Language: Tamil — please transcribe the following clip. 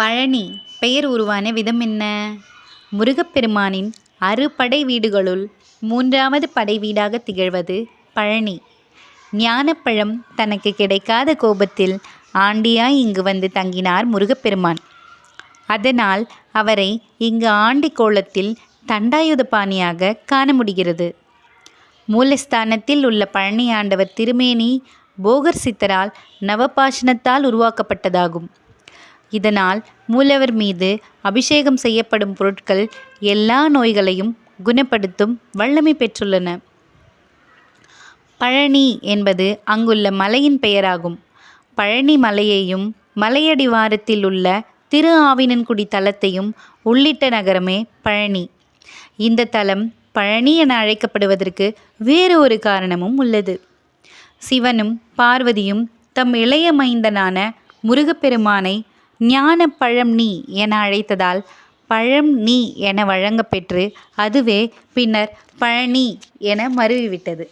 பழனி பெயர் உருவான விதம் என்ன? முருகப்பெருமானின் அறுபடை வீடுகளுள் மூன்றாவது படை வீடாக திகழ்வது பழனி. ஞானப்பழம் தனக்கு கிடைக்காத கோபத்தில் ஆண்டியாய் இங்கு வந்து தங்கினார் முருகப்பெருமான். அதனால் அவரை இங்கு ஆண்டி கோலத்தில் தண்டாயுதபாணியாக காண முடிகிறது. மூலஸ்தானத்தில் உள்ள பழனி ஆண்டவர் திருமேனி போகர் சித்தரால் நவபாஷணத்தால் உருவாக்கப்பட்டதாகும். இதனால் மூலவர் மீது அபிஷேகம் செய்யப்படும் பொருட்கள் எல்லா நோய்களையும் குணப்படுத்தும் வல்லமை பெற்றுள்ளன. பழனி என்பது அங்குள்ள மலையின் பெயராகும். பழனி மலையையும் மலையடிவாரத்தில் உள்ள திரு ஆவினன்குடி தலத்தையும் உள்ளிட்ட நகரமே பழனி. இந்த தலம் பழனி என அழைக்கப்படுவதற்கு வேறு ஒரு காரணமும் உள்ளது. சிவனும் பார்வதியும் தம் இளைய மைந்தனான முருகப்பெருமானை ஞான பழம் நீ என அழைத்ததால் பழம் நீ என வழங்கப்பெற்று அதுவே பின்னர் பழனி என மருவிவிட்டது.